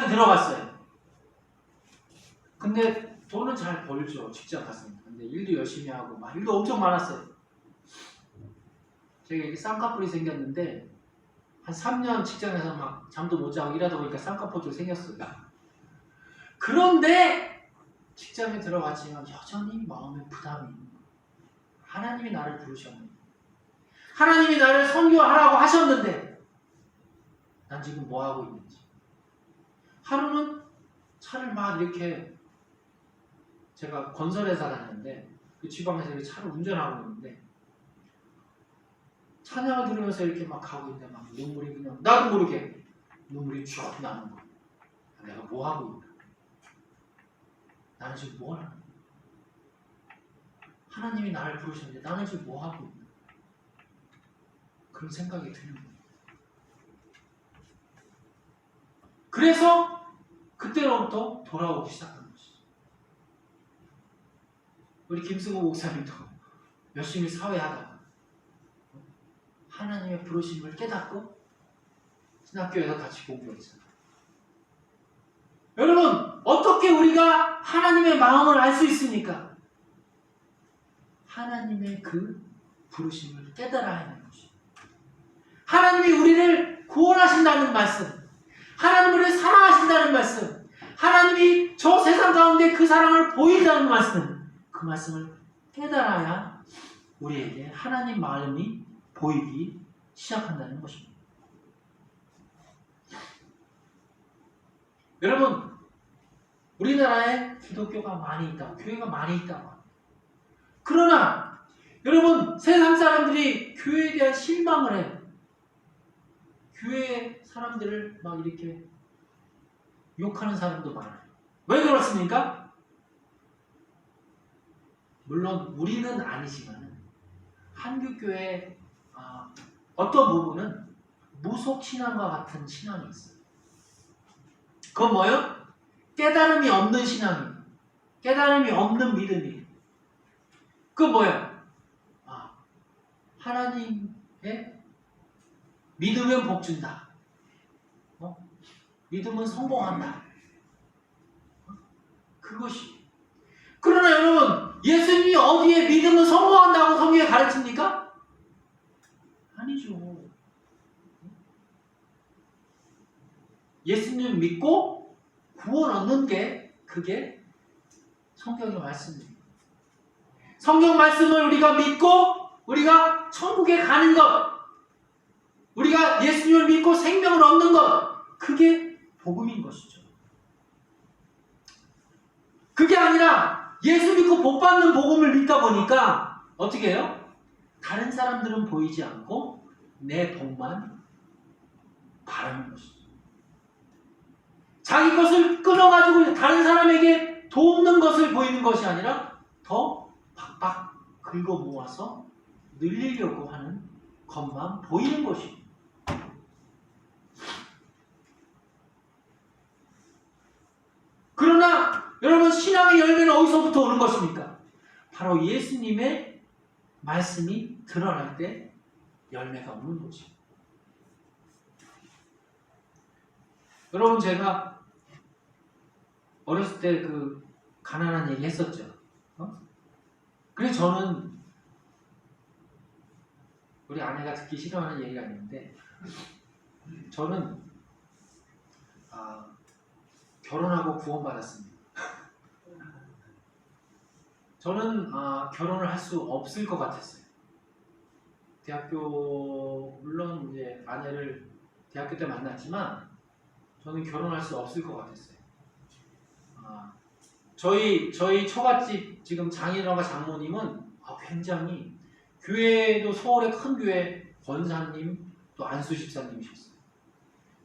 직장에 들어갔어요. 근데 돈은 잘 벌죠. 직장 갔으니까. 근데 일도 열심히 하고 막 일도 엄청 많았어요. 제가 이렇게 쌍꺼풀이 생겼는데 한 3년 직장에서 막 잠도 못 자고 일하다 보니까 쌍꺼풀도 생겼어요. 그런데 직장에 들어갔지만 여전히 마음에 부담이 있는 거예요. 하나님이 나를 부르셨는데, 하나님이 나를 선교하라고 하셨는데 난 지금 뭐 하고 있는지. 하루는 차를 막 이렇게, 제가 건설회사 다녔는데 그 지방에서 이렇게 차를 운전하고 있는데 찬양을 들으면서 이렇게 막 가고 있는데 막 눈물이 그냥 나도 모르게 눈물이 쭉 나는 거야. 내가 뭐 하고 있나? 나는 지금 뭐 하는 거야? 하나님이 나를 부르셨는데 나는 지금 뭐 하고 있나? 그런 생각이 드는 거예요. 그래서 그때로부터 돌아오기 시작한 것이죠. 우리 김승호 목사님도 열심히 사회하다가 하나님의 부르심을 깨닫고 신학교에서 같이 공부했잖아요. 여러분, 어떻게 우리가 하나님의 마음을 알 수 있습니까? 하나님의 그 부르심을 깨달아야 하는 것이죠. 하나님이 우리를 구원하신다는 말씀, 하나님이 우리를 사랑하신다는 말씀, 하나님이 저 세상 가운데 그 사랑을 보인다는 말씀, 그 말씀을 깨달아야 우리에게 하나님 마음이 보이기 시작한다는 것입니다. 여러분, 우리나라에 기독교가 많이 있다고, 교회가 많이 있다고. 그러나 여러분, 세상 사람들이 교회에 대한 실망을 해요. 교회 사람들을 막 이렇게 욕하는 사람도 많아요. 왜 그렇습니까? 물론 우리는 아니지만 한국교회 어떤 부분은 무속신앙과 같은 신앙이 있어요. 그건 뭐예요? 깨달음이 없는 신앙이에요. 깨달음이 없는 믿음이에요. 그건 뭐예요? 하나님의 믿으면 복 준다. 믿으면 성공한다. 그것이. 그러나 여러분, 예수님이 어디에 믿으면 성공한다고 성경에 가르칩니까? 아니죠. 예수님 믿고 구원 얻는 게 그게 성경의 말씀입니다. 성경 말씀을 우리가 믿고 우리가 천국에 가는 것, 우리가 예수님을 믿고 생명을 얻는 것, 그게 복음인 것이죠. 그게 아니라 예수 믿고 복 받는 복음을 믿다 보니까 어떻게 해요? 다른 사람들은 보이지 않고 내 복만 바라는 것이죠. 자기 것을 끊어가지고 다른 사람에게 돕는 것을 보이는 것이 아니라 더 박박 긁어 모아서 늘리려고 하는 것만 보이는 것이죠. 그러나 여러분, 신앙의 열매는 어디서부터 오는 것입니까? 바로 예수님의 말씀이 드러날 때 열매가 오는 거죠. 여러분, 제가 어렸을 때 그 가난한 얘기 했었죠. 그래서 저는, 우리 아내가 듣기 싫어하는 얘기가 있는데, 저는 결혼하고 구원받았습니다. 저는 결혼을 할 수 없을 것 같았어요. 대학교, 물론 이제 아내를 대학교 때 만났지만 저는 결혼할 수 없을 것 같았어요. 저희 처갓집 지금 장인어른과 장모님은 굉장히, 교회도 서울의 큰 교회 권사님, 또 안수 집사님이셨어요.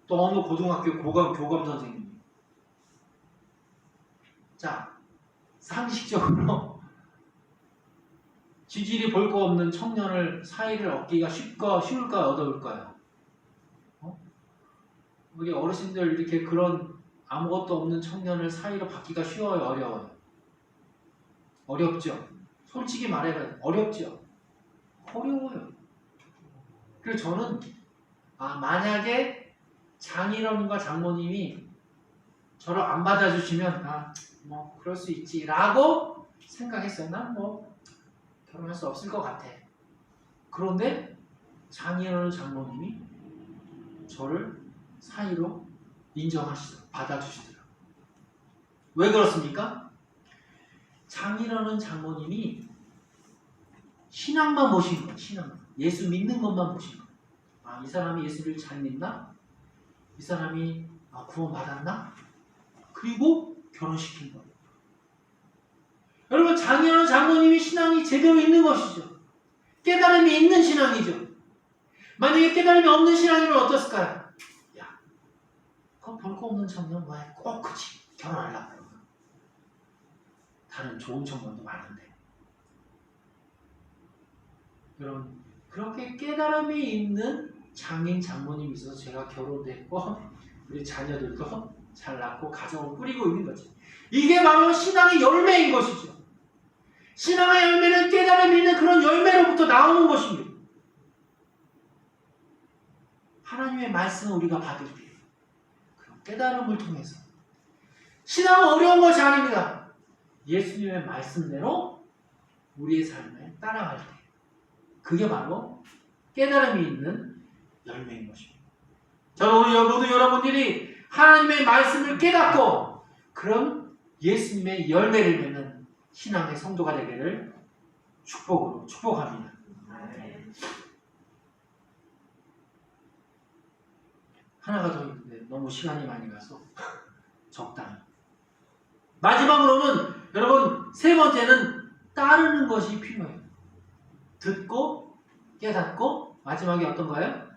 또 어느 고등학교 교감 선생님. 자, 상식적으로 지질이 볼 거 없는 청년을 사이를 얻기가 쉬울까요? 어려울까요? 우리 어르신들 이렇게 그런 아무것도 없는 청년을 사이로 받기가 쉬워요? 어려워요? 어렵죠? 솔직히 말해봐요. 어렵죠? 어려워요. 그래서 저는 만약에 장인어른과 장모님이 저를 안 받아주시면 뭐 그럴 수 있지 라고 생각했어요. 난 뭐 결혼할 수 없을 것 같아. 그런데 장인어른 장모님이 저를 사이로 인정하시더라고요. 받아주시더라고요. 왜 그렇습니까? 장인어른 장모님이 신앙만 보신 거예요. 신앙만. 예수 믿는 것만 보신 거예요. 이 사람이 예수를 잘 믿나? 이 사람이 구원받았나? 그리고 결혼시킨 거예요. 여러분, 장인어른 장모님이 신앙이 제대로 있는 것이죠. 깨달음이 있는 신앙이죠. 만약에 깨달음이 없는 신앙이면 어떻을까요? 야, 그거 별거 없는 청년 왜 꼭 그치 결혼하려고. 다른 좋은 청년도 많은데. 여러분, 그렇게 깨달음이 있는 장인 장모님이 있어서 제가 결혼됐고 우리 자녀들도 잘 낳고 가정을 꾸리고 있는 거지. 이게 바로 신앙의 열매인 것이죠. 신앙의 열매는 깨달음이 있는 그런 열매로부터 나오는 것입니다. 하나님의 말씀을 우리가 받을 때 그런 깨달음을 통해서 신앙은 어려운 것이 아닙니다. 예수님의 말씀대로 우리의 삶에 따라갈 때 그게 바로 깨달음이 있는 열매인 것입니다. 저는 모두 여러분들이 하나님의 말씀을 깨닫고 그런 예수님의 열매를 맺는 신앙의 성도가 되기를 축복합니다. 하나가 더 있는데 너무 시간이 많이 가서 적당히. 마지막으로는 여러분 세 번째는 따르는 것이 필요해요. 듣고 깨닫고 마지막에 어떤 거예요?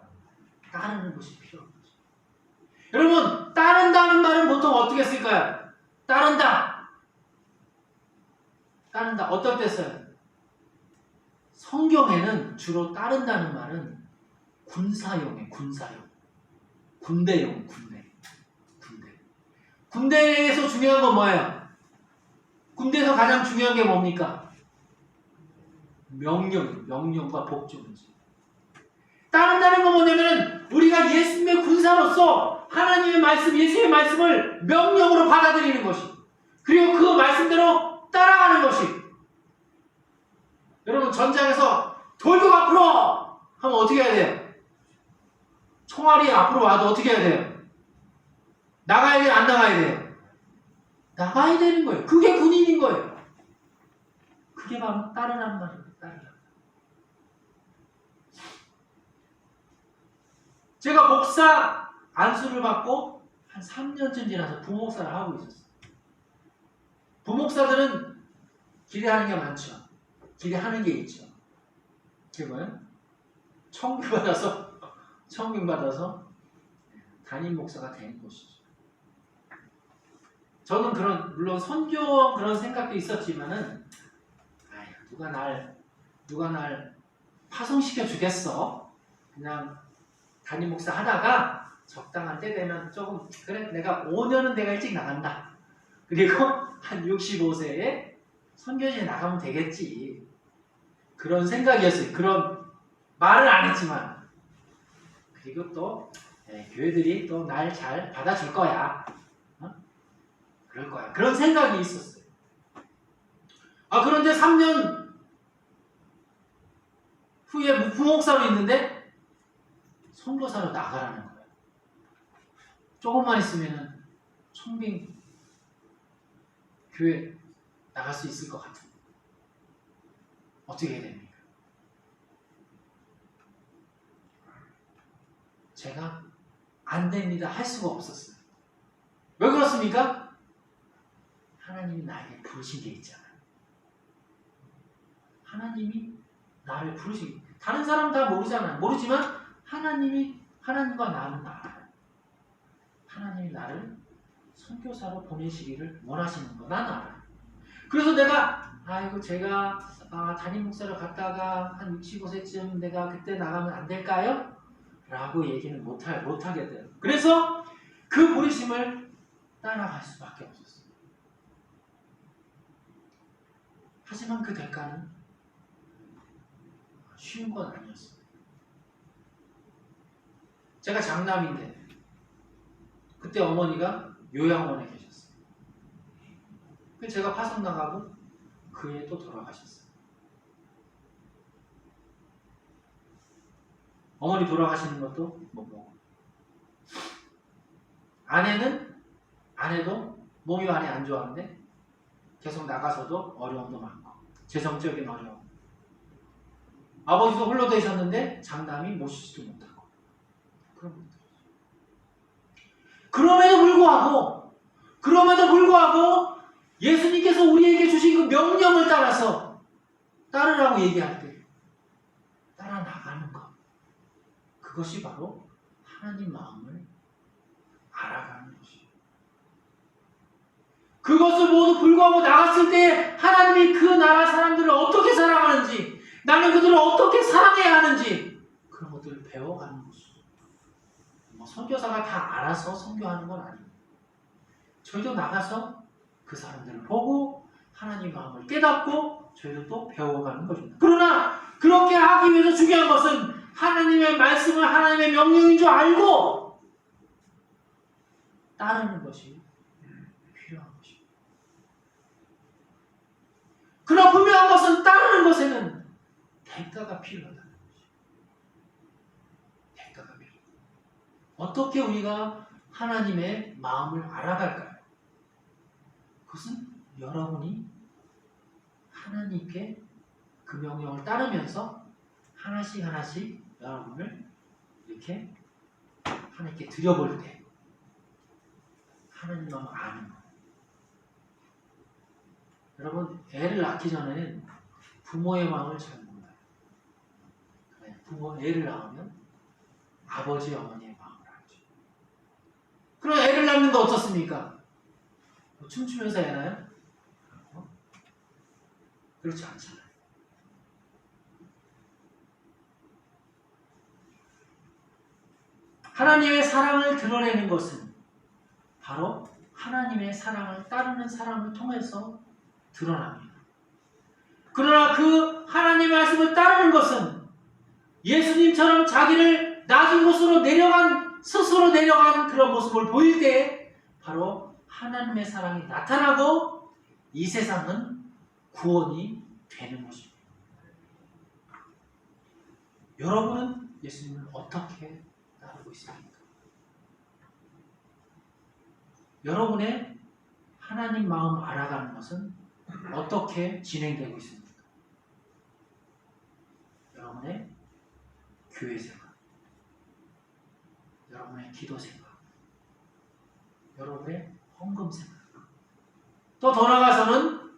따르는 것이 필요한 거죠. 여러분 따른다는 말은 보통 어떻게 쓸까요? 따른다. 어떨 때 써요? 성경에는 주로 따른다는 말은 군사용이에요. 군사용. 군대용. 군대에서 중요한 건 뭐예요? 군대에서 가장 중요한 게 뭡니까? 명령과 복종이지. 따른다는 건 뭐냐면 우리가 예수님의 군사로서 하나님의 말씀, 예수의 말씀을 명령으로 받아들이는 것이, 그리고 그 말씀대로 따라가는 것이. 여러분 전장에서 돌격 앞으로 하면 어떻게 해야 돼요? 총알이 앞으로 와도 어떻게 해야 돼요? 나가야 돼요? 안 나가야 돼요? 나가야 되는 거예요. 그게 군인인 거예요. 그게 바로 따르란 말이에요. 제가 목사 안수를 받고 한 3년쯤 지나서 부목사를 하고 있었어요. 부목사들은 기대하는 게 많죠. 기대하는 게 있죠. 그게 뭐예요? 청빙받아서 담임 목사가 되는 것이죠. 저는 물론 선교 그런 생각도 있었지만은, 누가 날 파송시켜 주겠어. 그냥 담임 목사 하다가 적당한 때 되면 조금, 그래, 내가 5년은 내가 일찍 나간다. 그리고 한 65세에 선교지에 나가면 되겠지. 그런 생각이었어요. 그런 말을 안 했지만. 그리고 또 교회들이 또 날 잘 받아줄 거야. 그럴 거야. 그런 생각이 있었어요. 그런데 3년 후에 부목사로 있는데 선교사로 나가라는 거예요. 조금만 있으면 청빙 교회 나갈 수 있을 것 같은데 어떻게 해야 됩니까? 제가 안 됩니다 할 수가 없었어요. 왜 그렇습니까? 하나님이 나에게 부르신 게 있잖아요. 하나님이 나를 부르신, 다른 사람 다 모르잖아요. 모르지만 하나님과 나는 알아요. 하나님이 나를 선교사로 보내시기를 원하시는 거 나는 알아요. 그래서 내가 제가 담임 목사로 갔다가 한 65세쯤 내가 그때 나가면 안 될까요? 라고 얘기는 못하게 돼요. 그래서 그 부르심을 따라갈 수밖에 없었어요. 하지만 그 대가는 쉬운 건 아니었어요. 제가 장남인데 그때 어머니가 요양원에 계셨어요. 제가 파송 나가고 그 해 또 돌아가셨어요. 어머니 돌아가시는 것도 못 보고, 아내도 몸이 많이 안 좋았는데 계속 나가서도 어려움도 많고, 재정적인 어려움. 아버지도 홀로 되셨는데 장남이 모시지도 못하고. 그럼에도 불구하고 예수님께서 우리에게 주신 그 명령을 따라서 따르라고 얘기할 때 따라 나가는 것, 그것이 바로 하나님 마음을 알아가는 것이에요. 그것을 모두 불구하고 나갔을 때 하나님이 그 나라 사람들을 어떻게 사랑하는지, 나는 그들을 어떻게 사랑해야 하는지, 그런 것들을 배워가는 것이죠. 선교사가 다 알아서 선교하는 건 아니에요. 저희도 나가서 그 사람들을 보고 하나님 마음을 깨닫고 저희도 또 배워가는 것입니다. 그러나 그렇게 하기 위해서 중요한 것은 하나님의 말씀을 하나님의 명령인 줄 알고 따르는 것이 필요한 것입니다. 그러나 분명한 것은 따르는 것에는 대가가 필요하다는 것입니다. 대가가 필요합니다. 어떻게 우리가 하나님의 마음을 알아갈까요? 그것은 여러분이 하나님께 그 명령을 따르면서 하나씩 여러분을 이렇게 하나님께 드려볼 때 하나님 마음을 아는 거예요. 여러분, 애를 낳기 전에는 부모의 마음을 잘 몰라요. 애를 낳으면 아버지, 어머니의 마음을 알죠. 그럼 애를 낳는 거 어떻습니까? 춤추면서 애 낳아요? 그렇지 않잖아요. 하나님의 사랑을 드러내는 것은 바로 하나님의 사랑을 따르는 사람을 통해서 드러납니다. 그러나 그 하나님의 말씀을 따르는 것은 예수님처럼 자기를 낮은 곳으로 스스로 내려간 그런 모습을 보일 때 바로 하나님의 사랑이 나타나고 이 세상은 구원이 되는 것입니다. 여러분은 예수님을 어떻게 따르고 있습니까? 여러분의 하나님 마음 알아가는 것은 어떻게 진행되고 있습니까? 여러분의 교회 생활, 여러분의 기도 생활, 여러분의 헌금 생활, 또 더 나아가서는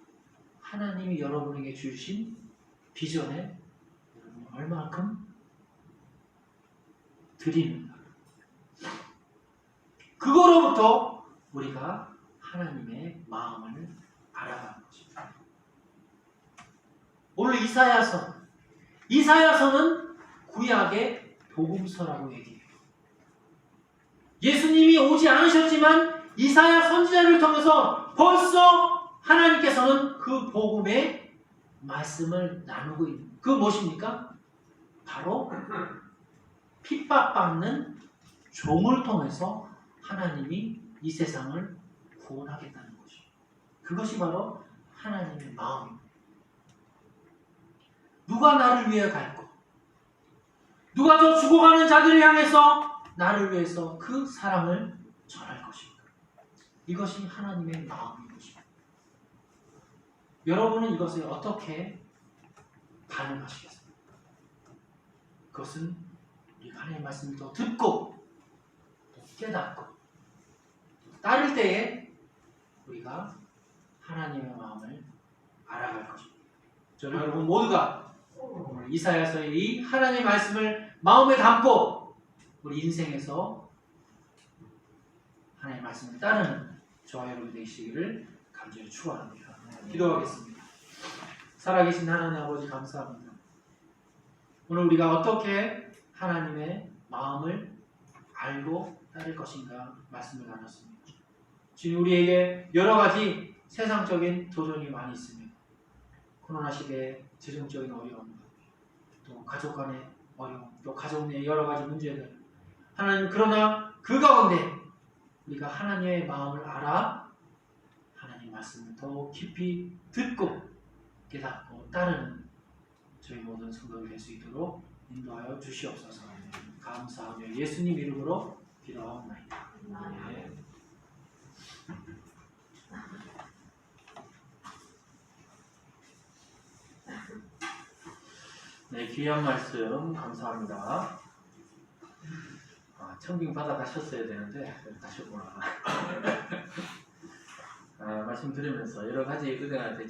하나님이 여러분에게 주신 비전에 여러분이 얼마만큼 드리는가, 그거로부터 우리가 하나님의 마음을 알아가는 것입니다. 오늘 이사야서는 구약의 복음서라고 얘기해요. 예수님이 오지 않으셨지만 이사야 선지자를 통해서 벌써 하나님께서는 그 복음의 말씀을 나누고 있는, 그 무엇입니까? 바로 핍박받는 종을 통해서 하나님이 이 세상을 구원하겠다는 것이죠. 그것이 바로 하나님의 마음입니다. 누가 나를 위해 갈고, 누가 저 죽어가는 자들을 향해서 나를 위해서 그 사랑을 전할 것인가? 이것이 하나님의 마음인 것입니다. 여러분은 이것을 어떻게 반응하시겠습니까? 그것은 우리가 하나님의 말씀을 더 듣고 또 깨닫고 또 따를 때에 우리가 하나님의 마음을 알아갈 것입니다. 저는 여러분 모두가 오늘 이사야서의 이 하나님의 말씀을 마음에 담고 우리 인생에서 하나님의 말씀을 따르는 저와 여러분 되시기를 간절히 축원합니다. 기도하겠습니다. 살아계신 하나님 아버지 감사합니다. 오늘 우리가 어떻게 하나님의 마음을 알고 따를 것인가 말씀을 나눴습니다. 지금 우리에게 여러 가지 세상적인 도전이 많이 있습니다. 코로나 시대의 재정적인 어려움, 또 가족 간의 어려움, 또 가족 내 여러 가지 문제들. 하나님, 그러나 그 가운데 우리가 하나님의 마음을 알아 하나님 말씀을 더 깊이 듣고 깨닫고 따르는 저희 모든 성도들 될 수 있도록 인도하여 주시옵소서. 감사하며 예수님 이름으로 기도하옵나이다. 아멘. 네, 귀한 말씀 감사합니다. 청빙 받아가셨어야 되는데 가셨구나. 말씀 드리면서 여러 가지 은혜가 되지